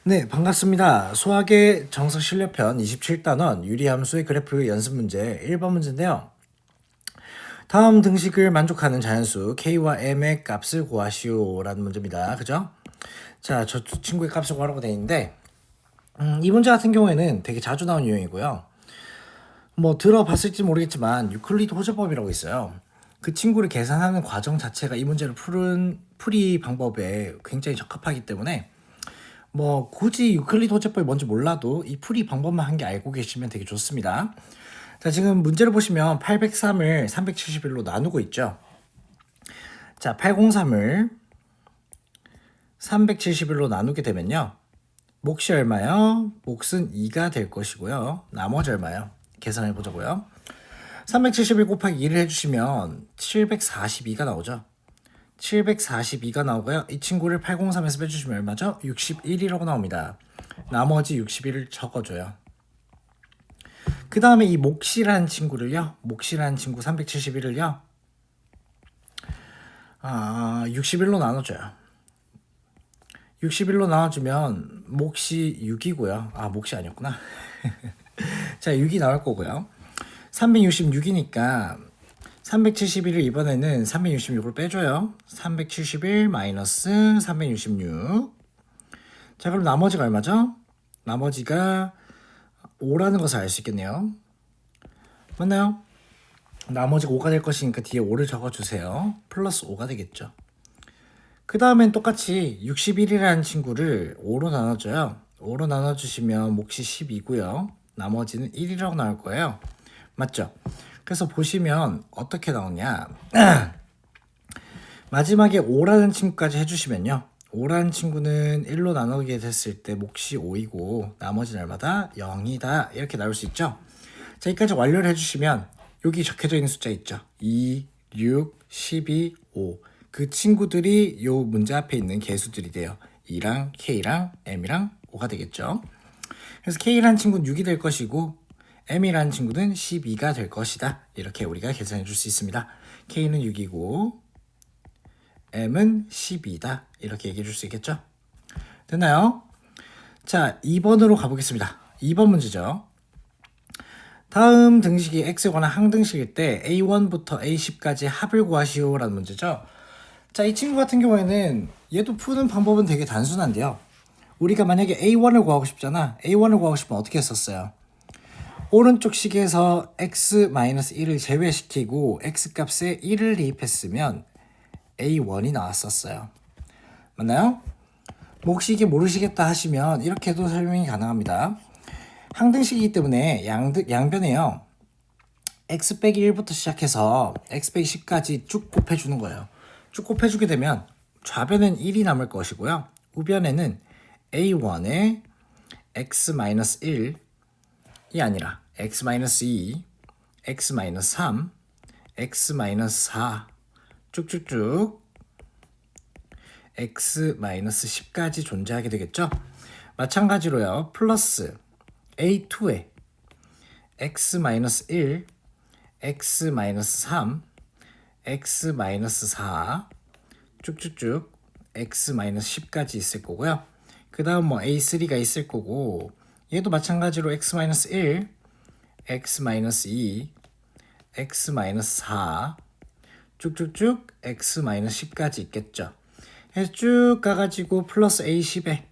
네, 반갑습니다. 수학의 정석 실력편 27단원 유리함수의 그래프 연습 문제 1번 문제인데요. 다음 등식을 만족하는 자연수 K와 M의 값을 구하시오 라는 문제입니다. 그죠? 자, 저 친구의 값을 구하라고 되어 있는데 이 문제 같은 경우에는 되게 자주 나온 유형이고요. 뭐 들어봤을지 모르겠지만 유클리드 호재법이라고 있어요. 그 친구를 계산하는 과정 자체가 이 문제를 푸는 풀이 방법에 굉장히 적합하기 때문에 뭐 굳이 유클리드 호재법이 뭔지 몰라도 이 풀이 방법만 한 개 알고 계시면 되게 좋습니다. 자, 지금 문제를 보시면 803을 371로 나누고 있죠. 자, 803을 371로 나누게 되면요. 몫이 얼마요? 몫은 2가 될 것이고요. 나머지 얼마요? 계산해 보자고요. 371 곱하기 2를 해주시면 742가 나오죠. 742가 나오고요. 이 친구를 803에서 빼주시면 얼마죠? 61이라고 나옵니다. 나머지 61을 적어줘요. 그 다음에 이 몫이라는 친구를요. 몫이라는 친구 371을요. 61로 나눠줘요. 61로 나눠주면 몫이 6이고요. 몫이 아니었구나. 자, 6이 나올 거고요. 366이니까 371을 이번에는 366을 빼줘요. 371 마이너스 366. 자, 그럼 나머지가 얼마죠? 나머지가 5라는 것을 알 수 있겠네요. 맞나요? 나머지가 5가 될 것이니까 뒤에 5를 적어주세요. 플러스 5가 되겠죠. 그 다음엔 똑같이 61이라는 친구를 5로 나눠줘요. 5로 나눠주시면 몫이 10이고요. 나머지는 1이라고 나올 거예요. 맞죠? 그래서 보시면 어떻게 나오냐. 마지막에 5라는 친구까지 해주시면요. 5라는 친구는 1로 나누게 됐을 때 몫이 5이고 나머지는 얼마다? 0이다. 이렇게 나올 수 있죠. 자, 여기까지 완료를 해주시면 여기 적혀져 있는 숫자 있죠. 2, 6, 12, 5. 그 친구들이 요 문제 앞에 있는 개수들이 돼요. 2랑 K랑 M이랑 5가 되겠죠. 그래서 K라는 친구는 6이 될 것이고 M이라는 친구는 12가 될 것이다. 이렇게 우리가 계산해 줄 수 있습니다. K는 6이고 M은 12다. 이렇게 얘기해 줄 수 있겠죠? 됐나요? 자, 2번으로 가보겠습니다. 2번 문제죠. 다음 등식이 X에 관한 항등식일 때 A1부터 A10까지 합을 구하시오 라는 문제죠. 자, 이 친구 같은 경우에는 얘도 푸는 방법은 되게 단순한데요. 우리가 만약에 A1을 구하고 싶잖아. A1을 구하고 싶으면 어떻게 했었어요? 오른쪽 식에서 x-1을 제외시키고 x값에 1을 대입했으면 A1이 나왔었어요. 맞나요? 혹시 이게 모르시겠다 하시면 이렇게도 설명이 가능합니다. 항등식이기 때문에 양변에요. x 빼기 1부터 시작해서 x 빼기 10까지 쭉 곱해주는 거예요. 쭉 곱해주게 되면 좌변엔 1이 남을 것이고요. 우변에는 A1에 x-1이 아니라 x-2, x-3, x-4 쭉쭉쭉 x-10까지 존재하게 되겠죠. 마찬가지로요. 플러스 A2에 x-1, x-3, x-4 쭉쭉쭉 x-10까지 있을 거고요. 그 다음 뭐 A3가 있을 거고 얘도 마찬가지로 x-1, x-2, x-4 쭉쭉쭉 x-10까지 있겠죠. 해서 쭉 가가지고 플러스 A10에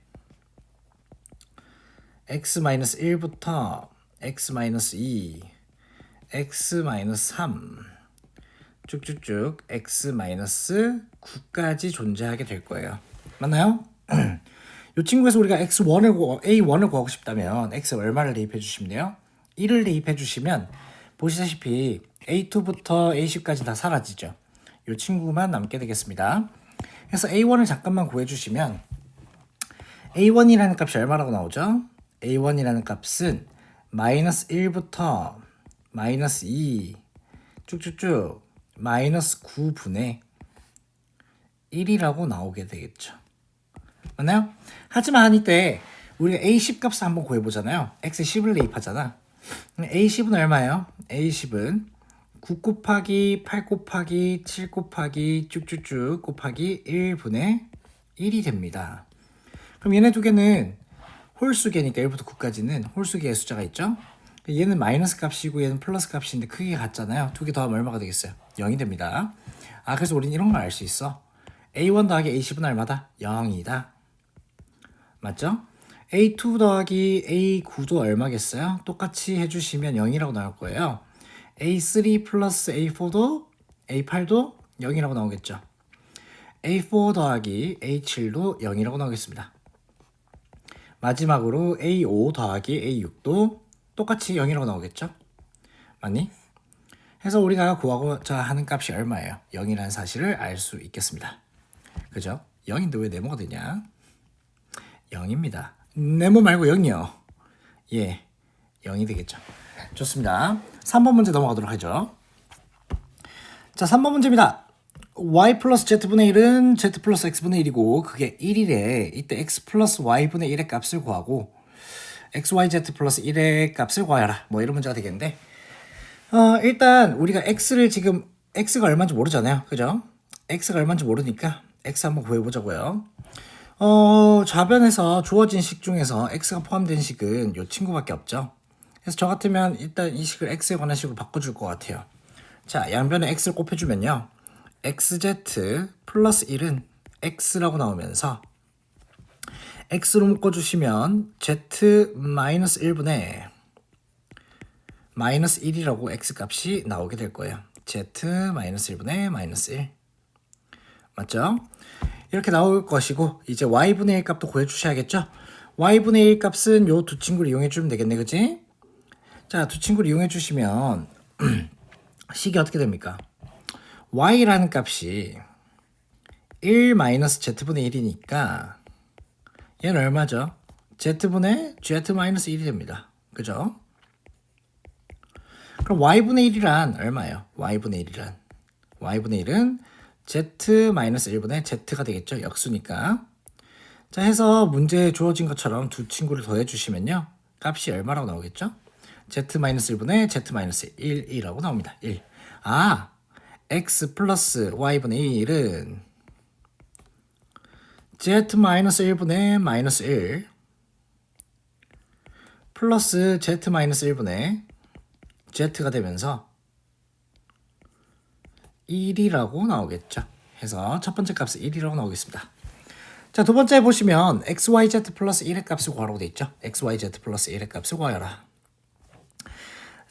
x-1부터 x-2, x-3 쭉쭉쭉 x-9까지 존재하게 될 거예요. 맞나요? 이 친구에서 우리가 A1을 구하고 싶다면 x 얼마를 대입해 주시면 돼요? 1을 대입해 주시면 보시다시피 A2부터 A10까지 다 사라지죠. 이 친구만 남게 되겠습니다. 그래서 A1을 잠깐만 구해주시면 A1이라는 값이 얼마라고 나오죠? A1이라는 값은 마이너스 1부터 마이너스 2 쭉쭉쭉 마이너스 9분의 1이라고 나오게 되겠죠. 맞나요? 하지만 이때 우리가 A10 값을 한번 구해보잖아요. X10을 대입하잖아. A10은 얼마예요? A10은 9 곱하기 8 곱하기 7 곱하기 쭉쭉쭉 곱하기 1분의 1이 됩니다. 그럼 얘네 두 개는 홀수계니까 1부터 9까지는 홀수계의 숫자가 있죠. 얘는 마이너스 값이고 얘는 플러스 값인데 크기가 같잖아요. 두 개 더하면 얼마가 되겠어요? 0이 됩니다. 그래서 우리는 이런 걸 알 수 있어. A1 더하기 A10은 얼마다? 0이다. 맞죠? A2 더하기 A9도 얼마겠어요? 똑같이 해주시면 0이라고 나올 거예요. A3 플러스 A4도 A8도 0이라고 나오겠죠. A4 더하기 A7도 0이라고 나오겠습니다. 마지막으로 A5 더하기 A6도 똑같이 0이라고 나오겠죠. 맞니? 해서 우리가 구하고자 하는 값이 얼마예요? 0이라는 사실을 알 수 있겠습니다. 그죠? 0인데 왜 네모가 되냐? 0입니다. 네모 말고 0이요. 예, 0이 되겠죠. 좋습니다. 3번 문제 넘어가도록 하죠. 자, 3번 문제입니다. y 플러스 z분의 1은 z 플러스 x분의 1이고 그게 1이래. 이때 x 플러스 y분의 1의 값을 구하고 xyz 플러스 1의 값을 구하여라. 뭐 이런 문제가 되겠는데 일단 우리가 x를 지금 x가 얼마인지 모르잖아요. 그죠? x가 얼마인지 모르니까 x 한번 구해보자고요. 좌변에서 주어진 식 중에서 x가 포함된 식은 이 친구밖에 없죠. 그래서 저 같으면 일단 이 식을 x에 관한 식으로 바꿔줄 것 같아요. 자, 양변에 x를 곱해주면요. xz 플러스 1은 x라고 나오면서 x로 묶어주시면 z 마이너스 1분의 마이너스 1이라고 x 값이 나오게 될 거예요. z 마이너스 1분의 마이너스 1. 맞죠? 이렇게 나올 것이고 이제 y분의 1 값도 구해주셔야겠죠? y분의 1 값은 요 두 친구를 이용해주면 되겠네. 그치? 자, 두 친구를 이용해주시면 식이 어떻게 됩니까? y라는 값이 1-z분의 1이니까 얘는 얼마죠? z분의 z-1이 됩니다. 그죠? 그럼 y분의 1이란 얼마예요? y분의 1이란 y분의 1은 z-1분의 z가 되겠죠? 역수니까. 자, 해서 문제에 주어진 것처럼 두 친구를 더해 주시면요. 값이 얼마라고 나오겠죠? z-1분의 z-1이라고 나옵니다. 1. x 플러스 y분의 1은 z-1분의 마이너스 1 플러스 z-1분의 z가 되면서 1이라고 나오겠죠. 해서 첫 번째 값은 1이라고 나오겠습니다. 자, 두 번째 보시면 xyz 플러스 1의 값을 구하라고 되어 있죠. xyz 플러스 1의 값을 구하여라.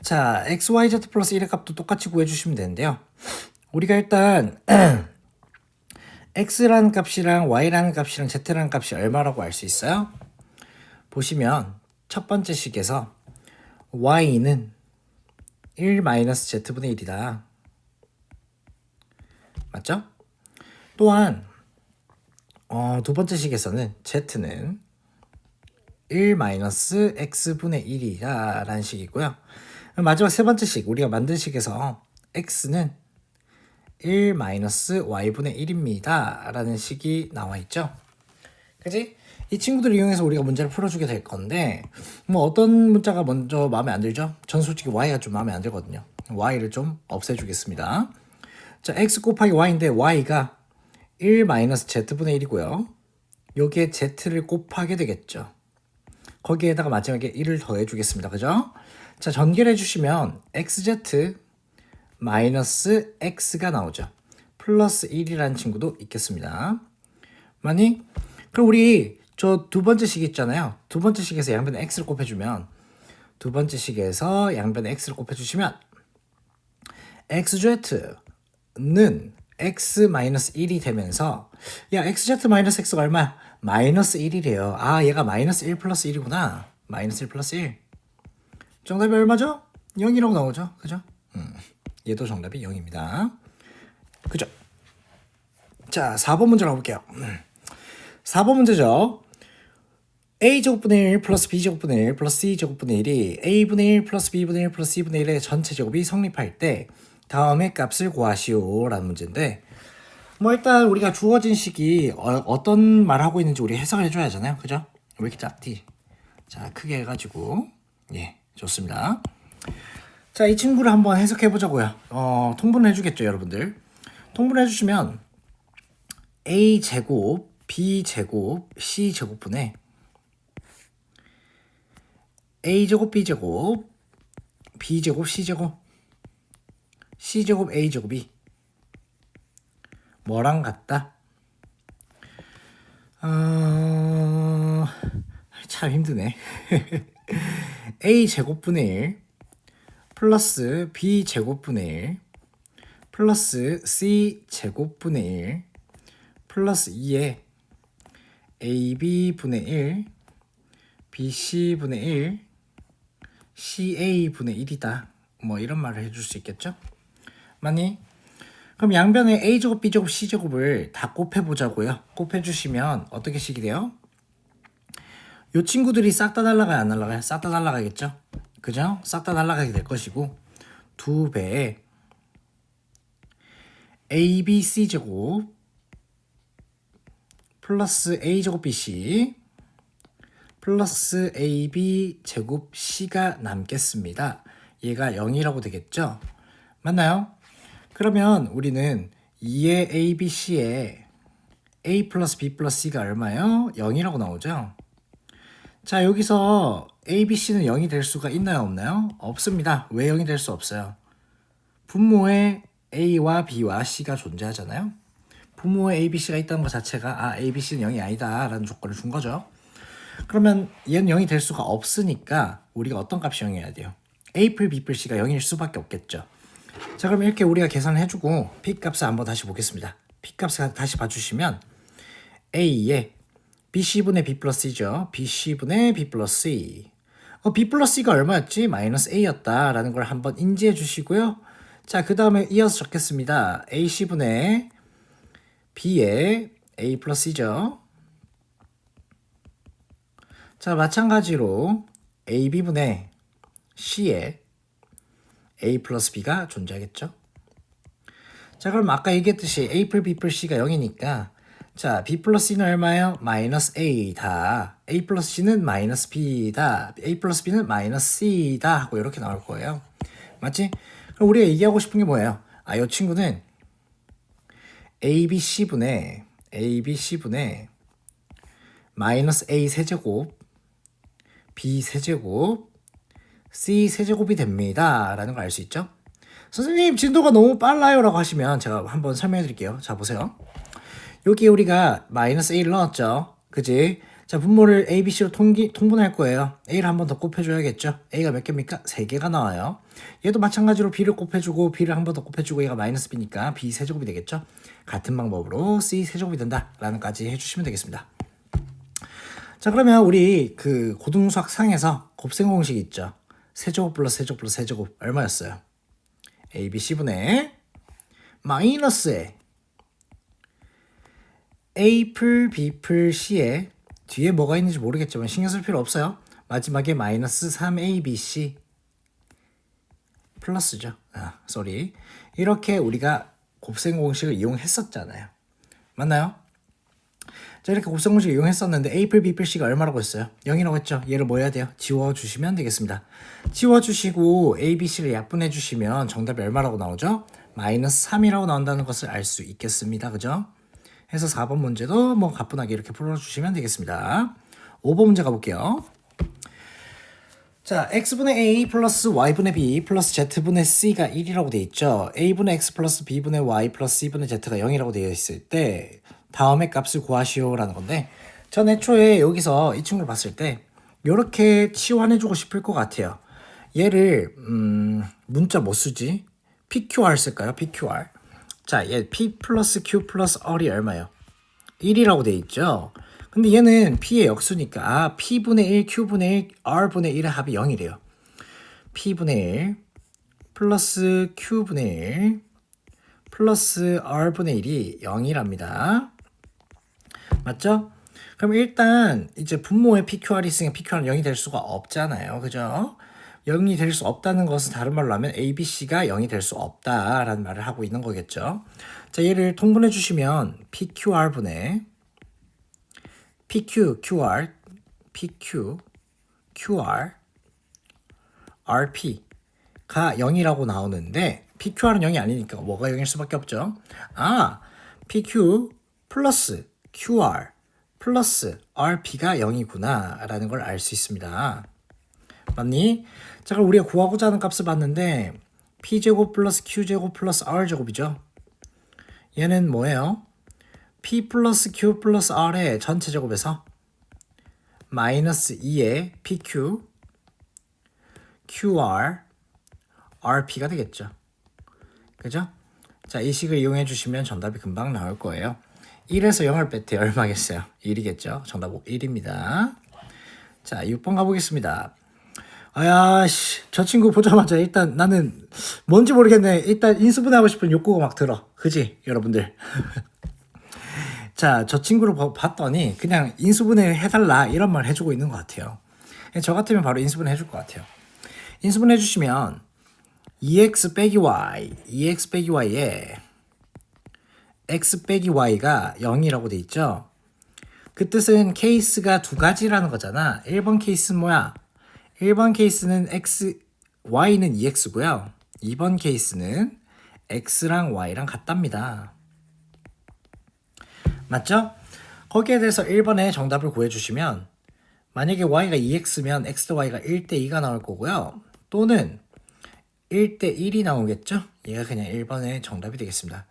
자, xyz 플러스 1의 값도 똑같이 구해주시면 되는데요. 우리가 일단 x라는 값이랑 y라는 값이랑 z라는 값이 얼마라고 알 수 있어요? 보시면 첫 번째 식에서 y는 1-z분의 1이다. 맞죠? 또한 두 번째 식에서는 z는 1-x분의 1이다 라는 식이고요. 마지막 세 번째 식, 우리가 만든 식에서 x는 1-y분의 1입니다 라는 식이 나와 있죠. 그치? 이 친구들을 이용해서 우리가 문제를 풀어주게 될 건데 뭐 어떤 문자가 먼저 마음에 안 들죠? 전 솔직히 y가 좀 마음에 안 들거든요. y를 좀 없애주겠습니다. 자, x 곱하기 y인데 y가 1-z분의 1이고요. 여기에 z를 곱하게 되겠죠. 거기에다가 마지막에 1을 더해 주겠습니다. 그죠? 자, 전개를 해주시면 xz 마이너스 x가 나오죠. 플러스 1이라는 친구도 있겠습니다. 맞니? 그럼 우리 저 두 번째 식 있잖아요. 두 번째 식에서 양변에 x를 곱해주면 두 번째 식에서 양변에 x를 곱해주시면 xz는 x-1이 되면서 야, xz-x가 얼마야? 마이너스 1이래요. 얘가 마이너스 1 플러스 1이구나. 마이너스 1 플러스 1. 정답이 얼마죠? 0이라고 나오죠. 그죠? 얘도 정답이 0입니다. 그죠? 자, 4번 문제 나볼게요. 4번 문제죠. a제곱분의 1 플러스 b제곱분의 1 플러스 c제곱분의 1이 a분의 1 플러스 b분의 1 플러스 c분의 1의 전체 제곱이 성립할 때 다음의 값을 구하시오 라는 문제인데 뭐 일단 우리가 주어진 식이 어떤 말을 하고 있는지 우리 해석을 해줘야 하잖아요. 그죠? 왜 이렇게 작지? 자, 크게 해가지고 예, 좋습니다. 자, 이 친구를 한번 해석해 보자고요. 통분을 해주겠죠, 여러분들. 통분을 해주시면 a 제곱, b 제곱, c 제곱분의 a 제곱, b 제곱, b 제곱, c 제곱, c 제곱, a 제곱이 뭐랑 같다? 참 힘드네. a 제곱분의 1 플러스 b 제곱분의 1 플러스 c 제곱분의 1 플러스 2에 ab분의 1 bc분의 1 ca분의 1이다. 뭐 이런 말을 해줄 수 있겠죠? 맞니? 그럼 양변에 a제곱, b제곱, c제곱을 다 곱해보자고요. 곱해주시면 어떻게 식이 돼요? 요 친구들이 싹 다 날라가요, 안 날라가요? 싹 다 날라가겠죠? 그죠? 싹 다 날라가게 될 것이고 2배에 abc제곱 플러스 a제곱 bc 플러스 ab제곱 c가 남겠습니다. 얘가 0이라고 되겠죠? 맞나요? 그러면 우리는 2의 abc에 a 플러스 b 플러스 c가 얼마예요? 0이라고 나오죠? 자, 여기서 abc는 0이 될 수가 있나요, 없나요? 없습니다. 왜 0이 될 수 없어요? 분모에 a와 b와 c가 존재하잖아요. 분모에 abc가 있다는 것 자체가 abc는 0이 아니다 라는 조건을 준 거죠. 그러면 얘는 0이 될 수가 없으니까 우리가 어떤 값이 0이어야 돼요? a 플 b 플 c가 0일 수밖에 없겠죠. 자, 그럼 이렇게 우리가 계산을 해주고 p 값을 한번 다시 보겠습니다. p 값을 다시 봐주시면 a에 bc분의 b 플러스 c죠. bc분의 b 플러스 c. b 플러스 c가 얼마였지? 마이너스 a였다라는 걸 한번 인지해 주시고요. 자, 그 다음에 이어서 적겠습니다. ac분의 b에 a 플러스 c죠. 자, 마찬가지로 ab분의 c에 a 플러스 b가 존재하겠죠. 자, 그럼 아까 얘기했듯이 a 플 b 플 c가 0이니까 자, b 플러스 c는 얼마예요? 마이너스 a다. a 플러스 c는 마이너스 b다. a 플러스 b는 마이너스 c다 하고 이렇게 나올 거예요. 맞지? 그럼 우리가 얘기하고 싶은 게 뭐예요? 이 친구는 abc분의 마이너스 a 세제곱 b 세제곱 c 세제곱이 됩니다 라는 걸 알 수 있죠. 선생님 진도가 너무 빨라요 라고 하시면 제가 한번 설명해 드릴게요. 자, 보세요. 여기 우리가 마이너스 a를 넣었죠. 그지? 자, 분모를 a, b, c로 통분할 거예요. a를 한 번 더 곱해줘야겠죠. a가 몇 개입니까? 3개가 나와요. 얘도 마찬가지로 b를 곱해주고 b를 한 번 더 곱해주고 얘가 마이너스 b니까 b 세제곱이 되겠죠. 같은 방법으로 c 세제곱이 된다 라는 까지 해주시면 되겠습니다. 자, 그러면 우리 그 고등수학 상에서 곱셈 공식 있죠. 세제곱 플러스 세제곱 플러스 세제곱 얼마였어요? a, b, c분의 마이너스에 a 풀 b 풀 c에 뒤에 뭐가 있는지 모르겠지만 신경 쓸 필요 없어요. 마지막에 마이너스 3abc 플러스죠. 쏘리. 이렇게 우리가 곱셈 공식을 이용했었잖아요. 맞나요? 자, 이렇게 곱셈 공식을 이용했었는데 a 풀 b 풀 c가 얼마라고 했어요? 0이라고 했죠. 얘를 뭐 해야 돼요? 지워주시면 되겠습니다. 지워주시고 a, b, c를 약분해 주시면 정답이 얼마라고 나오죠? 마이너스 3이라고 나온다는 것을 알 수 있겠습니다. 그죠? 해서 4번 문제도 뭐 가뿐하게 이렇게 풀어주시면 되겠습니다. 5번 문제 가볼게요. 자, x분의 a 플러스 y분의 b 플러스 z분의 c가 1이라고 되어 있죠. a분의 x 플러스 b분의 y 플러스 c분의 z가 0이라고 되어 있을 때 다음의 값을 구하시오라는 건데, 전 애초에 여기서 이 친구를 봤을 때 이렇게 치환해주고 싶을 것 같아요. 얘를 문자 뭐 쓰지? PQR 쓸까요? PQR. 자, 얘 P 플러스 Q 플러스 R이 얼마예요? 1이라고 돼 있죠. 근데 얘는 P의 역수니까 P분의 1, Q분의 1, R분의 1의 합이 0이래요. P분의 1 플러스 Q분의 1 플러스 R분의 1이 0이랍니다. 맞죠? 그럼 일단 이제 분모에 PQR이 있으니까 PQR은 0이 될 수가 없잖아요. 그죠? 0이 될 수 없다는 것은 다른 말로 하면 ABC가 0이 될 수 없다라는 말을 하고 있는 거겠죠. 자, 얘를 통분해 주시면 PQR분의 PQ, QR, PQ, QR, RP가 0이라고 나오는데 PQR은 0이 아니니까 뭐가 0일 수밖에 없죠. 아, PQ 플러스 QR 플러스 RP가 0이구나 라는 걸 알 수 있습니다. 맞니? 자, 그럼 우리가 구하고자 하는 값을 봤는데 P제곱 플러스 Q제곱 플러스 R제곱이죠. 얘는 뭐예요? P 플러스 Q 플러스 R의 전체 제곱에서 마이너스 2의 PQ, QR, RP가 되겠죠. 그죠? 자, 이 식을 이용해 주시면 정답이 금방 나올 거예요. 1에서 0을 뺐더니 얼마겠어요? 1이겠죠. 정답 1입니다. 자, 6번 가보겠습니다. 아야씨, 저 친구 보자마자 일단 나는 뭔지 모르겠네. 일단 인수분해하고 싶은 욕구가 막 들어. 그지? 여러분들. 자, 저 친구를 봤더니 그냥 인수분해 해달라 이런 말 해주고 있는 것 같아요. 저 같으면 바로 인수분해 해줄 것 같아요. 인수분해 해주시면 2x 빼기 y, 2x 빼기 y에 x 빼기 y가 0이라고 돼 있죠. 그 뜻은 케이스가 두 가지라는 거잖아. 1번 케이스는 뭐야? 1번 케이스는 y는 2x고요. 2번 케이스는 x랑 y랑 같답니다. 맞죠? 거기에 대해서 1번에 정답을 구해주시면 만약에 y가 2x면 x 대 y가 1대 2가 나올 거고요. 또는 1대 1이 나오겠죠? 얘가 그냥 1번의 정답이 되겠습니다.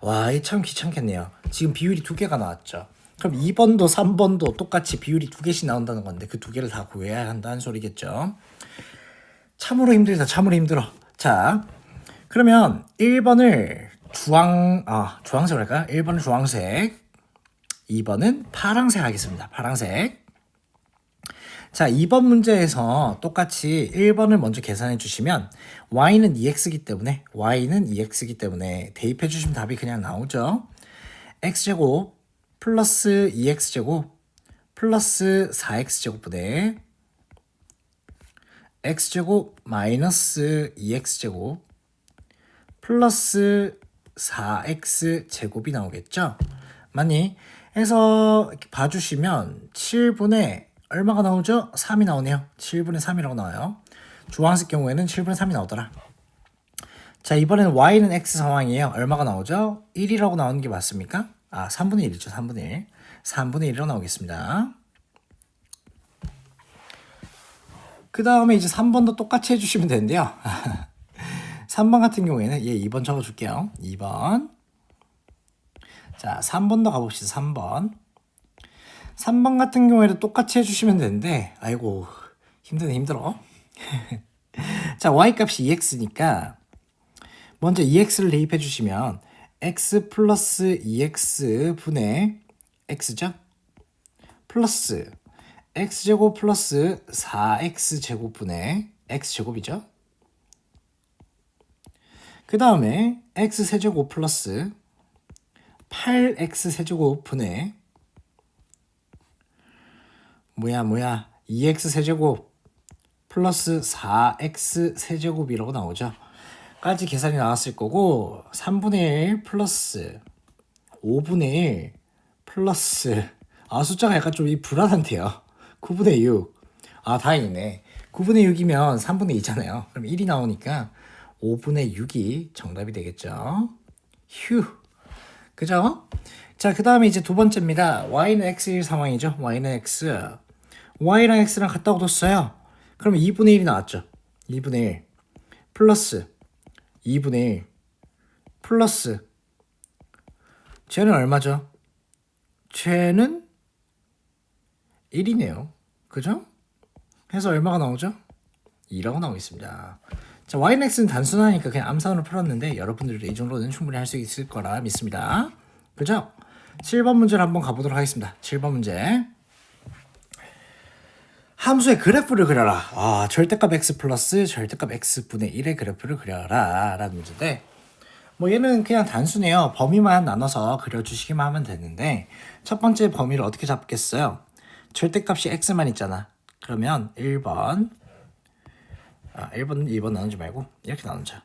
와, 이 참 귀찮겠네요. 지금 비율이 두 개가 나왔죠. 그럼 2번도 3번도 똑같이 비율이 두 개씩 나온다는 건데 그 두 개를 다 구해야 한다는 소리겠죠. 참으로 힘들다. 참으로 힘들어. 자, 그러면 1번을 주황색으로 할까요? 1번은 주황색, 2번은 파랑색 하겠습니다. 파랑색. 자, 2번 문제에서 똑같이 1번을 먼저 계산해 주시면 y는 2x이기 때문에 대입해 주시면 답이 그냥 나오죠. x제곱 플러스 2x제곱 플러스 4x제곱분의 x제곱 마이너스 2x제곱 플러스 4x제곱이 나오겠죠. 맞니? 해서 봐주시면 7분의 얼마가 나오죠? 3이 나오네요. 7분의 3이라고 나와요. 주황색 경우에는 7분의 3이 나오더라. 자, 이번에는 y는 x 상황이에요. 얼마가 나오죠? 1이라고 나오는 게 맞습니까? 3분의 1이죠. 3분의 1. 3분의 1이라고 나오겠습니다. 그 다음에 이제 3번도 똑같이 해주시면 되는데요. 3번 같은 경우에는 2번 적어줄게요. 2번. 자, 3번도 가봅시다. 3번. 3번 같은 경우에도 똑같이 해주시면 되는데, 아이고, 힘들어. 자, y 값이 2x니까, 먼저 2x를 대입해 주시면, x 플러스 2x 분의 x죠? 플러스, x제곱 플러스 4x제곱 분의 x제곱이죠? 그 다음에 x세제곱 플러스 8x세제곱 분의 2x세제곱 플러스 4x세제곱이라고 나오죠. 까지 계산이 나왔을 거고 3분의 1 플러스 5분의 1 플러스 숫자가 약간 좀 불안한데요. 9분의 6. 다행이네. 9분의 6이면 3분의 2잖아요. 그럼 1이 나오니까 5분의 6이 정답이 되겠죠. 휴. 그죠? 자, 그 다음에 이제 두 번째입니다. y는 x일 상황이죠. y는 x. y랑 x랑 같다고 뒀어요. 그러면 2분의 1이 나왔죠. 2분의 1 플러스 2분의 1 플러스 쟤는 얼마죠? 쟤는 1이네요. 그죠? 해서 얼마가 나오죠? 2라고 나오겠습니다. 자, y는 x는 단순하니까 그냥 암산으로 풀었는데 여러분들도 이 정도는 충분히 할 수 있을 거라 믿습니다. 그죠? 7번 문제를 한번 가보도록 하겠습니다. 7번 문제. 함수의 그래프를 그려라. 절대값 x 플러스 절대값 x분의 1의 그래프를 그려라 라는 문제인데 얘는 그냥 단순해요. 범위만 나눠서 그려주시기만 하면 되는데 첫 번째 범위를 어떻게 잡겠어요? 절대값이 x만 있잖아. 그러면 1번 1번, 2번 나누지 말고 이렇게 나누자.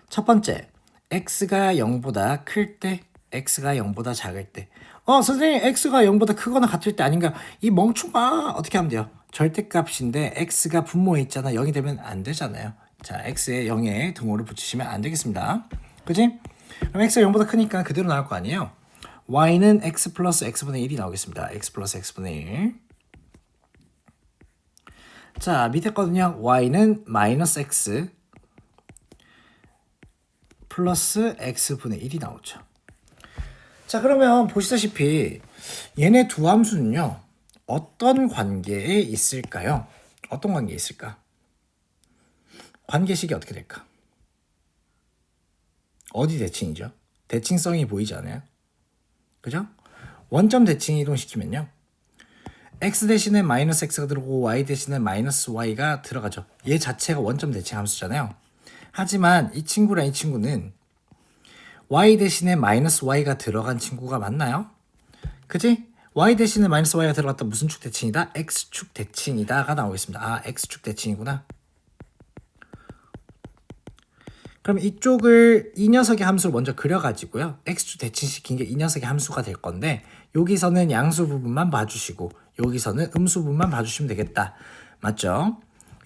첫 번째, x가 0보다 클 때, x가 0보다 작을 때. 선생님, x가 0보다 크거나 같을 때 아닌가? 이 멍충아! 어떻게 하면 돼요? 절대값인데 x가 분모에 있잖아. 0이 되면 안 되잖아요. 자, x에 0에 등호를 붙이시면 안 되겠습니다. 그지? 그럼 x가 0보다 크니까 그대로 나올 거 아니에요. y는 x 플러스 x분의 1이 나오겠습니다. x 플러스 x분의 1. 자, 밑에 거는요. y는 마이너스 x 플러스 x분의 1이 나오죠. 자, 그러면 보시다시피 얘네 두 함수는요. 어떤 관계에 있을까요? 어떤 관계에 있을까? 관계식이 어떻게 될까? 어디 대칭이죠? 대칭성이 보이지 않아요? 그죠? 원점 대칭 이동시키면요. x 대신에 마이너스 x가 들어오고 y 대신에 마이너스 y가 들어가죠. 얘 자체가 원점 대칭 함수잖아요. 하지만 이 친구랑 이 친구는 y 대신에 마이너스 y가 들어간 친구가 맞나요? 그치? y 대신에 마이너스 y가 들어갔다 무슨 축 대칭이다? x축 대칭이다가 나오겠습니다. 아, x축 대칭이구나. 그럼 이쪽을 이 녀석의 함수를 먼저 그려가지고요. x축 대칭시킨 게 이 녀석의 함수가 될 건데 여기서는 양수 부분만 봐주시고 여기서는 음수 부분만 봐주시면 되겠다. 맞죠?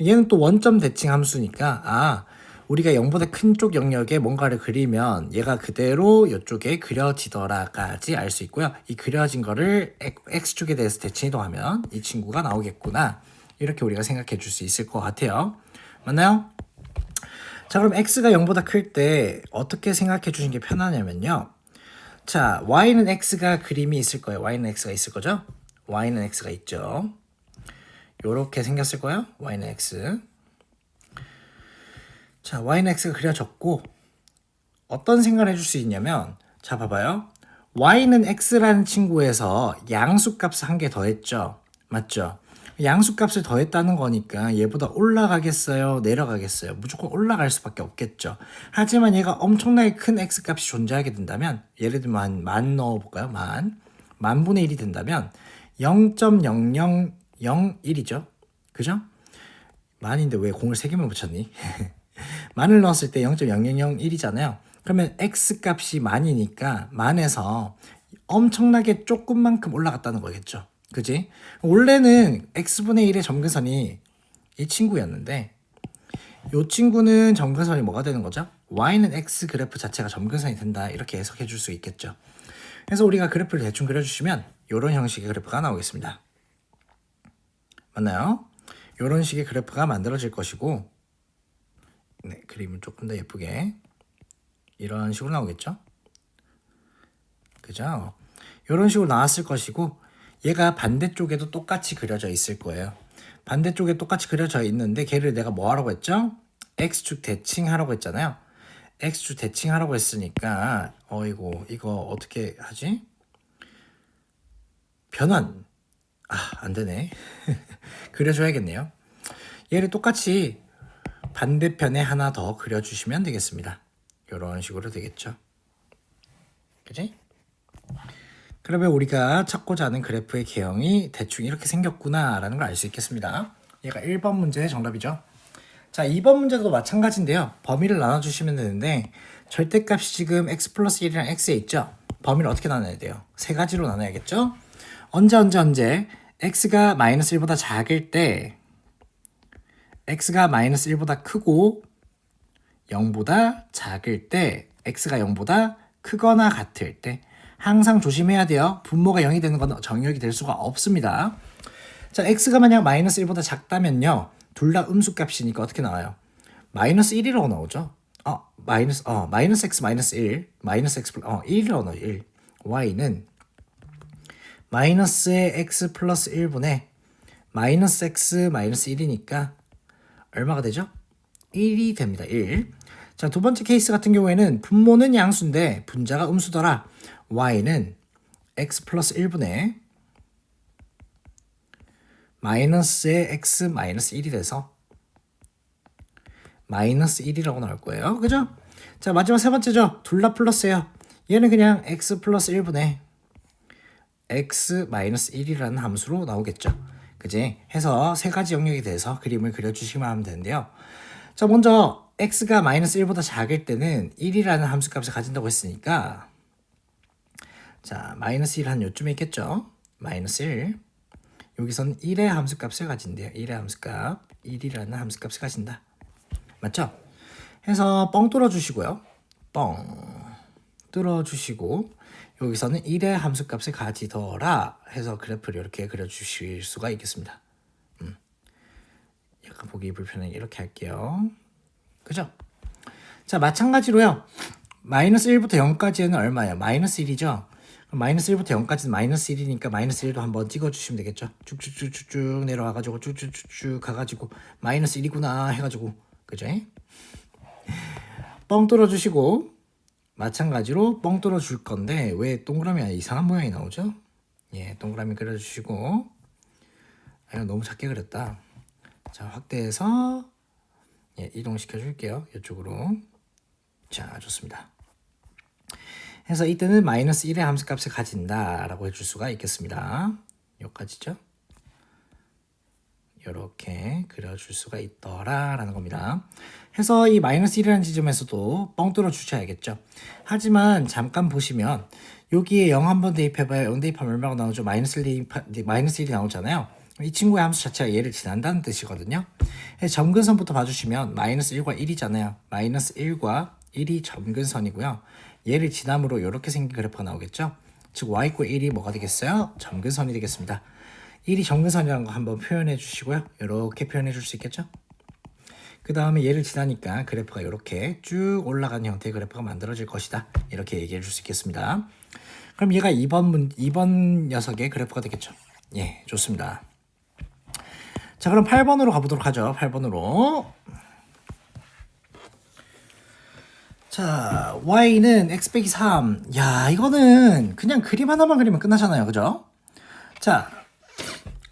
얘는 또 원점 대칭 함수니까 우리가 0보다 큰 쪽 영역에 뭔가를 그리면 얘가 그대로 이쪽에 그려지더라까지 알 수 있고요. 이 그려진 거를 x축에 대해서 대칭 이동하면 이 친구가 나오겠구나. 이렇게 우리가 생각해 줄 수 있을 것 같아요. 맞나요? 자, 그럼 x가 0보다 클 때 어떻게 생각해 주신 게 편하냐면요. 자, y는 x가 그림이 있을 거예요. y는 x가 있을 거죠? y는 x가 있죠. 요렇게 생겼을 거예요. y는 x. 자, y는 x가 그려졌고 어떤 생각을 해줄 수 있냐면 자, 봐봐요. y는 x라는 친구에서 양수값을 한 개 더했죠. 맞죠? 양수값을 더했다는 거니까 얘보다 올라가겠어요? 내려가겠어요? 무조건 올라갈 수밖에 없겠죠. 하지만 얘가 엄청나게 큰 x값이 존재하게 된다면 예를 들면 만 넣어볼까요? 만분의 1이 된다면 0.0001이죠. 그죠? 만인데 왜 공을 3개만 붙였니? 만을 넣었을 때 0.0001이잖아요. 그러면 x값이 만이니까 만에서 엄청나게 조금만큼 올라갔다는 거겠죠. 그지? 원래는 x분의 1의 점근선이 이 친구였는데 이 친구는 점근선이 뭐가 되는 거죠? y는 x 그래프 자체가 점근선이 된다. 이렇게 해석해 줄 수 있겠죠. 그래서 우리가 그래프를 대충 그려주시면 이런 형식의 그래프가 나오겠습니다. 맞나요? 이런 식의 그래프가 만들어질 것이고 네, 그림을 조금 더 예쁘게 이런 식으로 나오겠죠? 그죠? 이런 식으로 나왔을 것이고 얘가 반대쪽에도 똑같이 그려져 있을 거예요. 반대쪽에 똑같이 그려져 있는데 걔를 내가 뭐 하라고 했죠? x축 대칭하라고 했잖아요. x축 대칭하라고 했으니까 이거 어떻게 하지? 변환. 안 되네. 그려줘야겠네요. 얘를 똑같이 반대편에 하나 더 그려주시면 되겠습니다. 이런 식으로 되겠죠. 그지? 그러면 우리가 찾고자 하는 그래프의 개형이 대충 이렇게 생겼구나 라는 걸 알 수 있겠습니다. 얘가 1번 문제의 정답이죠. 자, 2번 문제도 마찬가지인데요. 범위를 나눠주시면 되는데 절대값이 지금 x 플러스 1이랑 x에 있죠. 범위를 어떻게 나눠야 돼요? 세 가지로 나눠야겠죠. 언제 x가 마이너스 1보다 작을 때 x가 마이너스 1보다 크고 0보다 작을 때 x가 0보다 크거나 같을 때 항상 조심해야 돼요. 분모가 0이 되는 건 정역이 될 수가 없습니다. 자, x가 만약 마이너스 1보다 작다면요. 둘 다 음수값이니까 어떻게 나와요? 마이너스 1이라고 나오죠. 마이너스 x 마이너스 1 마이너스 x 1이라고 나와요. 1. y는 마이너스의 x 플러스 1분의 마이너스 x 마이너스 1이니까 얼마가 되죠? 1이 됩니다. 1. 자, 두 번째 케이스 같은 경우에는 분모는 양수인데 분자가 음수더라. y는 x 플러스 1분의 마이너스의 x 마이너스 1이 돼서 마이너스 1이라고 나올 거예요. 그죠? 자, 마지막 세 번째죠. 둘 다 플러스예요. 얘는 그냥 x 플러스 1분의 x 마이너스 1이라는 함수로 나오겠죠. 그지? 해서 세 가지 영역에 대해서 그림을 그려주시면 하면 되는데요. 자, 먼저 x가 마이너스 1보다 작을 때는 1이라는 함수값을 가진다고 했으니까 자, 마이너스 1 한 요쯤에 있겠죠. 마이너스 1 여기선 1의 함수값을 가진대요. 1의 함수값 1이라는 함수값을 가진다. 맞죠? 해서 뻥 뚫어주시고요. 뻥 뚫어주시고 여기서는 1의 함수값을 가지더라 해서 그래프를 이렇게 그려주실 수가 있겠습니다. 약간 보기 불편하게 이렇게 할게요. 그죠? 자, 마찬가지로요. 마이너스 1부터 0까지는 얼마예요? 마이너스 1이죠? 마이너스 1부터 0까지는 마이너스 1이니까 마이너스 1도 한번 찍어주시면 되겠죠? 쭉쭉쭉쭉 내려와가지고 쭉쭉쭉쭉 가가지고 마이너스 1이구나 해가지고 그죠? 뻥 뚫어주시고 마찬가지로 뻥 뚫어줄 건데 왜 동그라미 아니라 이상한 모양이 나오죠? 예, 동그라미 그려주시고 이거 너무 작게 그렸다. 자, 확대해서 예, 이동시켜 줄게요. 이쪽으로. 자, 좋습니다. 해서 이때는 마이너스 1의 함수값을 가진다 라고 해줄 수가 있겠습니다. 여기까지죠. 이렇게 그려줄 수가 있더라 라는 겁니다. 해서 이 마이너스 1이라는 지점에서도 뻥 뚫어 주셔야겠죠. 하지만 잠깐 보시면 여기에 0 한번 대입해봐요. 0 대입하면 얼마가 나오죠? 마이너스 1이 나오잖아요. 이 친구의 함수 자체가 얘를 지난다는 뜻이거든요. 점근선부터 봐주시면 마이너스 1과 1이잖아요. 마이너스 1과 1이 점근선이고요. 얘를 지남으로 이렇게 생긴 그래프가 나오겠죠. 즉 y = 1이 뭐가 되겠어요? 점근선이 되겠습니다. 1이 점근선이라는 거 한번 표현해 주시고요. 이렇게 표현해 줄 수 있겠죠. 그 다음에 얘를 지나니까 그래프가 이렇게 쭉 올라가는 형태의 그래프가 만들어질 것이다. 이렇게 얘기해 줄 수 있겠습니다. 그럼 얘가 2번 녀석의 그래프가 되겠죠. 예, 좋습니다. 자, 그럼 8번으로 가보도록 하죠. 8번으로. 자, y는 x 빼기 3. 야, 이거는 그냥 그림 하나만 그리면 끝나잖아요. 그죠? 자,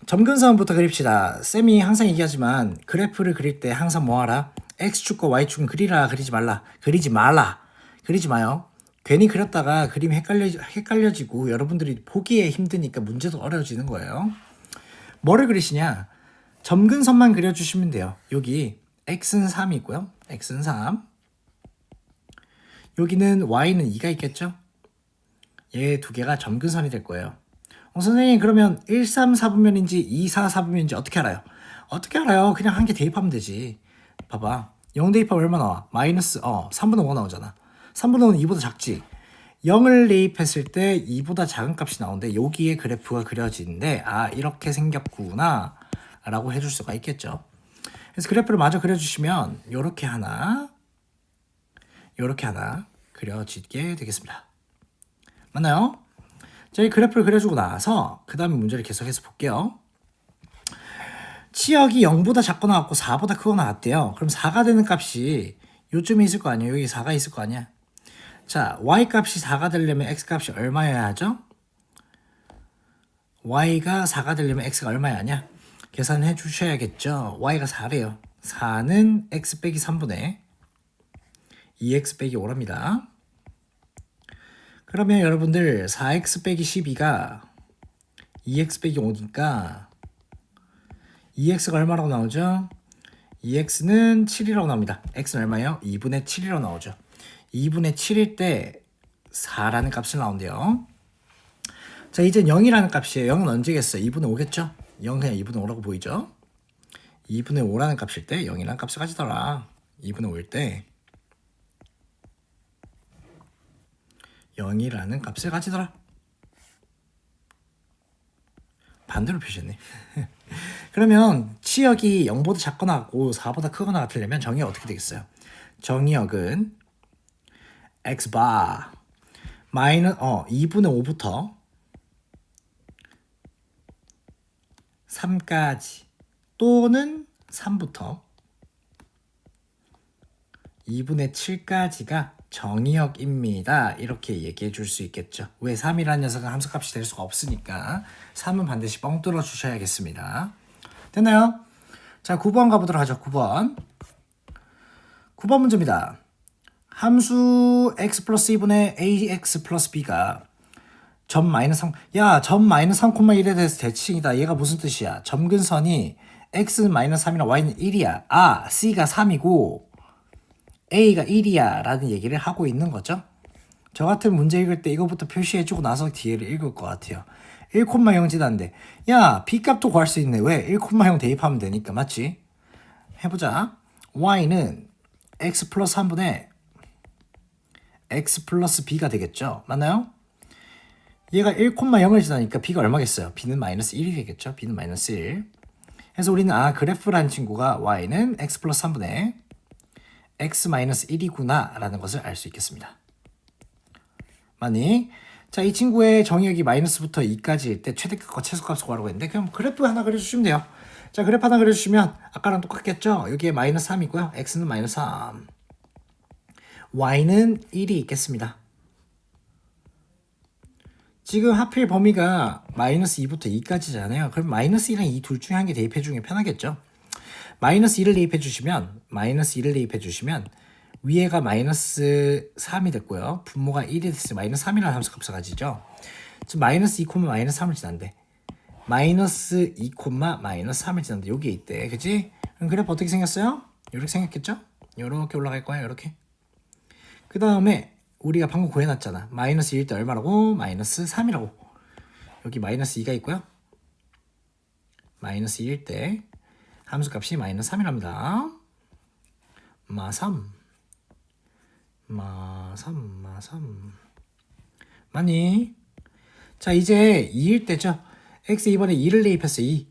점근선부터 그립시다. 쌤이 항상 얘기하지만 그래프를 그릴 때 항상 뭐 하라? x축과 y축은 그리라, 그리지 말라. 그리지 말라. 그리지 마요. 괜히 그렸다가 그림이 헷갈려지고 여러분들이 보기에 힘드니까 문제도 어려워지는 거예요. 뭐를 그리시냐? 점근선만 그려주시면 돼요. 여기 x는 3이 있고요. x는 3. 여기는 y는 2가 있겠죠? 얘 두 개가 점근선이 될 거예요. 선생님 그러면 1, 3, 4분면인지 2, 4, 4분면인지 어떻게 알아요? 어떻게 알아요? 그냥 한 개 대입하면 되지. 봐봐. 0 대입하면 얼마 나와? 마이너스 3분의 5가 나오잖아. 3분의 5는 2보다 작지. 0을 대입했을 때 2보다 작은 값이 나오는데 여기에 그래프가 그려지는데 아 이렇게 생겼구나 라고 해줄 수가 있겠죠. 그래서 그래프를 마저 그려주시면 요렇게 하나 그려지게 되겠습니다. 맞나요? 자, 이 그래프를 그려주고 나서 그 다음에 문제를 계속해서 볼게요. 치역이 0보다 작거 나왔고 4보다 크거 나왔대요. 그럼 4가 되는 값이 요쯤에 있을 거 아니에요? 여기 4가 있을 거 아니야? 자, y 값이 4가 되려면 x 값이 얼마여야 하죠? y가 4가 되려면 x가 얼마야 하냐? 계산해 주셔야겠죠. y가 4래요. 4는 x 빼기 3분의 2x 빼기 5랍니다. 그러면 여러분들 4x 빼기 12가 2x 빼기 5니까 2x가 얼마라고 나오죠? 2x는 7이라고 나옵니다. x는 얼마예요? 2분의 7이라고 나오죠. 2분의 7일 때 4라는 값을 나온대요. 자, 이제 0이라는 값이에요. 0은 언제겠어요? 2분의 5겠죠? 0은 그냥 2분의 5라고 보이죠? 2분의 5라는 값일 때 0이라는 값을 가지더라. 2분의 5일 때 0이라는 값을 가지더라. 반대로 표시했네. 그러면 치역이 0보다 작거나 같고 4보다 크거나 같으려면 정의가 어떻게 되겠어요? 정의역은 x바 마이너스 2분의 5부터 3까지 또는 3부터 2분의 7까지가 정의역입니다. 이렇게 얘기해 줄 수 있겠죠. 왜 3이라는 녀석은 함수값이 될 수가 없으니까 3은 반드시 뻥 뚫어 주셔야겠습니다. 됐나요? 자, 9번 가보도록 하죠. 9번 문제입니다. 함수 x 플러스 2분의 ax 플러스 b가 점 마이너스 3, 야, 점 마이너스 3,1에 대해서 대칭이다. 얘가 무슨 뜻이야? 점근선이 x는 마이너스 3이랑 y는 1이야. 아, c가 3이고 a가 1이야 라는 얘기를 하고 있는 거죠. 저 같은 문제 읽을 때 이거부터 표시해주고 나서 뒤에를 읽을 것 같아요. 1,0 지난데 야, b값도 구할 수 있네. 왜? 1,0 대입하면 되니까. 맞지? 해보자. y는 x 플러스 3분의 x 플러스 b가 되겠죠. 맞나요? 얘가 1,0을 지나니까 b가 얼마겠어요? b는 마이너스 1이 되겠죠. b는 마이너스 1. 그래서 우리는 그래프라는 친구가 y는 x 플러스 3분의 x 마이너스 1이구나 라는 것을 알 수 있겠습니다. 맞니? 자, 이 친구의 정의역이 마이너스부터 2까지일 때 최대값과 최소값을 구하라고 했는데 그럼 그래프 하나 그려주시면 돼요. 자, 그래프 하나 그려주시면 아까랑 똑같겠죠? 여기에 마이너스 3이고요. x는 마이너스 3. y는 1이 있겠습니다. 지금 하필 범위가 마이너스 2부터 2까지잖아요. 그럼 마이너스 2랑 2 둘 중에 한 개 대입해 주는 게 편하겠죠. 마이너스 1을 대입해 주시면 위에가 마이너스 3이 됐고요. 분모가 1이 됐으면 마이너스 3이라는 함수값을 가지죠. 지금 마이너스 2, 마이너스 3을 지난대. 마이너스 2, 마이너스 3을 지난대. 여기에 있대. 그치? 그럼 그래프 어떻게 생겼어요? 이렇게 생겼겠죠? 이렇게 올라갈 거야. 이렇게. 그 다음에 우리가 방금 구해놨잖아. 마이너스 1일 때 얼마라고? 마이너스 3이라고. 여기 마이너스 2가 있고요. 마이너스 2일 때 함수값이 마이너스 3이랍니다. 마 3. 맞니? 자, 이제 2일 때죠. x 이번에 2를 대입했어. 2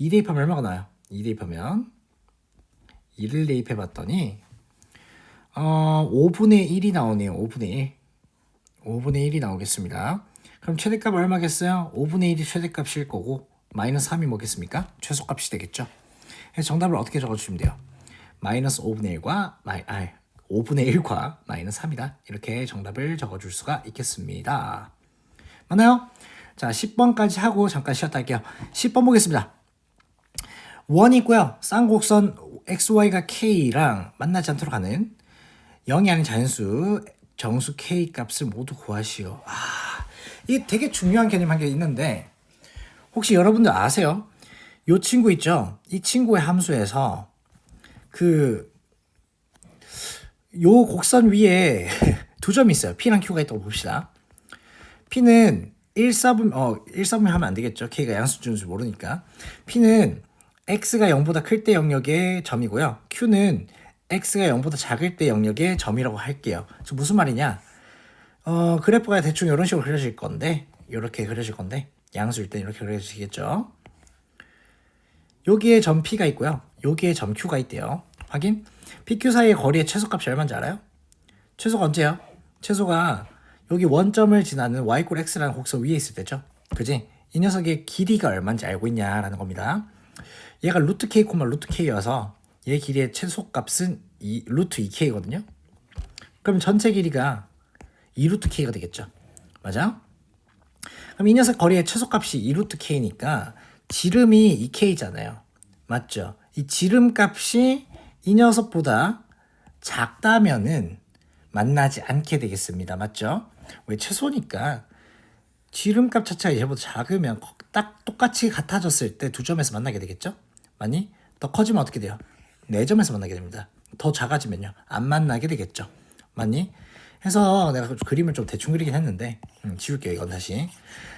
대입하면 얼마가 나와요? 2 대입하면 2를 대입해봤더니 5분의 1이 나오네요. 5분의 1이 나오겠습니다. 그럼 최대값 얼마겠어요? 5분의 1이 최대값일 거고 마이너스 3이 뭐겠습니까? 최소값이 되겠죠. 그래서 정답을 어떻게 적어주시면 돼요? 마이너스 5분의 1과 5분의 1과 마이너스 3이다. 이렇게 정답을 적어줄 수가 있겠습니다. 맞나요? 자, 10번까지 하고 잠깐 쉬었다 할게요. 10번 보겠습니다. 원이 있고요. 쌍곡선 xy가 k랑 만나지 않도록 하는 0이 아닌 자연수 정수 k 값을 모두 구하시오. 이게 되게 중요한 개념 한 개 있는데 혹시 여러분들 아세요? 이 친구 있죠? 이 친구의 함수에서 요 곡선 위에 두 점이 있어요. P랑 Q가 있다고 봅시다. P는 1사분 하면 안 되겠죠. K가 양수준수 모르니까. P는 X가 0보다 클 때 영역의 점이고요. Q는 X가 0보다 작을 때 영역의 점이라고 할게요. 저 무슨 말이냐? 그래프가 대충 이런 식으로 그려질 건데, 이렇게 그려질 건데, 양수일 때 이렇게 그려지겠죠. 여기에 점 P가 있고요. 여기에 점 Q가 있대요. 확인? PQ 사이의 거리의 최소값이 얼마인지 알아요? 최소가 언제요? 최소가 여기 원점을 지나는 y = x라는 곡선 위에 있을 때죠. 그지? 이 녀석의 길이가 얼마인지 알고 있냐라는 겁니다. 얘가 루트 k, 루트 k여서 얘 길이의 최소값은 루트 2k거든요. 그럼 전체 길이가 2루트 k가 되겠죠. 맞아? 그럼 이 녀석 거리의 최소값이 2루트 k니까 지름이 2k잖아요. 맞죠? 이 지름값이 이 녀석보다 작다면은 만나지 않게 되겠습니다. 맞죠? 왜 최소니까 지름값 자체가 얘보다 작으면 딱 똑같이 같아졌을 때 두 점에서 만나게 되겠죠? 맞니? 더 커지면 어떻게 돼요? 네 점에서 만나게 됩니다. 더 작아지면요. 안 만나게 되겠죠. 맞니? 해서 내가 그림을 좀 대충 그리긴 했는데 지울게요. 이건 다시.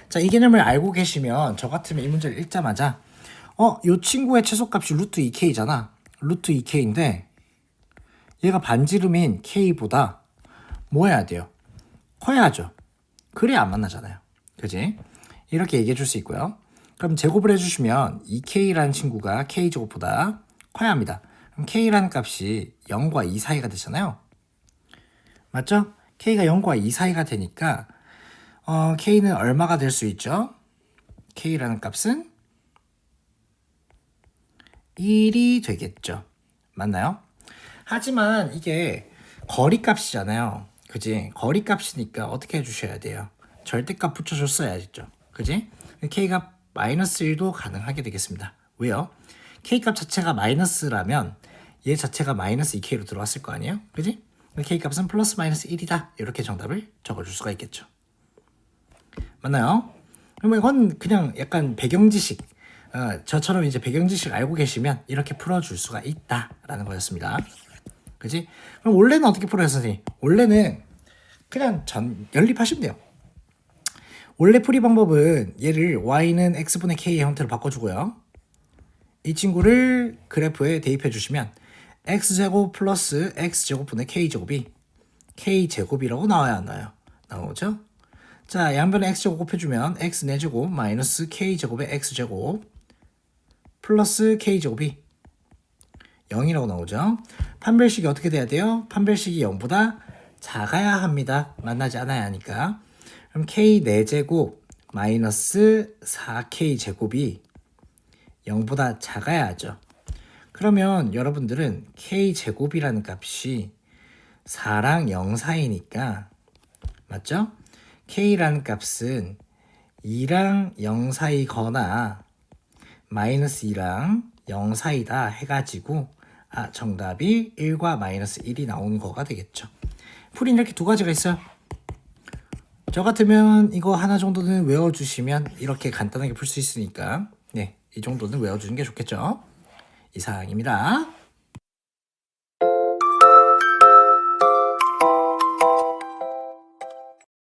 자, 이 개념을 알고 계시면 저 같으면 이 문제를 읽자마자 요 친구의 최소값이 루트 2k잖아. 루트 2k인데 얘가 반지름인 k보다 뭐 해야 돼요? 커야죠. 그래야 안 만나잖아요. 그지? 이렇게 얘기해 줄 수 있고요. 그럼 제곱을 해주시면 2k라는 친구가 k제곱보다 커야 합니다. 그럼 k라는 값이 0과 2 사이가 되잖아요. 맞죠? k가 0과 2 사이가 되니까 k는 얼마가 될 수 있죠? k라는 값은 1이 되겠죠. 맞나요? 하지만 이게 거리값이잖아요. 그지? 거리값이니까 어떻게 해주셔야 돼요? 절대값 붙여줬어야죠. 그지? k가 마이너스 1도 가능하게 되겠습니다. 왜요? k값 자체가 마이너스라면 얘 자체가 마이너스 2k로 들어왔을 거 아니에요? 그지? k값은 플러스 마이너스 1이다. 이렇게 정답을 적어줄 수가 있겠죠. 맞나요? 그러면 이건 그냥 약간 배경지식, 저처럼 이제 배경지식 알고 계시면 이렇게 풀어줄 수가 있다라는 거였습니다. 그지? 그럼 원래는 어떻게 풀어요, 선생님? 원래는 그냥 연립하시면 돼요. 원래 풀이 방법은 얘를 y는 x분의 k의 형태로 바꿔주고요. 이 친구를 그래프에 대입해 주시면 x제곱 플러스 x제곱분의 k제곱이 k제곱이라고 나와야 안 나와요? 나오죠? 자, 양변에 x제곱 곱해주면 x 4제곱 마이너스 k제곱의 x제곱 플러스 k제곱이 0이라고 나오죠? 판별식이 어떻게 돼야 돼요? 판별식이 0보다 작아야 합니다. 만나지 않아야 하니까. 그럼 k 4제곱 마이너스 4k제곱이 0보다 작아야 하죠. 그러면 여러분들은 k제곱이라는 값이 4랑 0 사이니까 맞죠? k라는 값은 2랑 0 사이거나 마이너스 2랑 0 사이다 해가지고 정답이 1과 마이너스 1이 나오는 거가 되겠죠. 풀이는 이렇게 두 가지가 있어요. 저 같으면 이거 하나 정도는 외워주시면 이렇게 간단하게 풀 수 있으니까 네, 이 정도는 외워주는 게 좋겠죠. 이상입니다.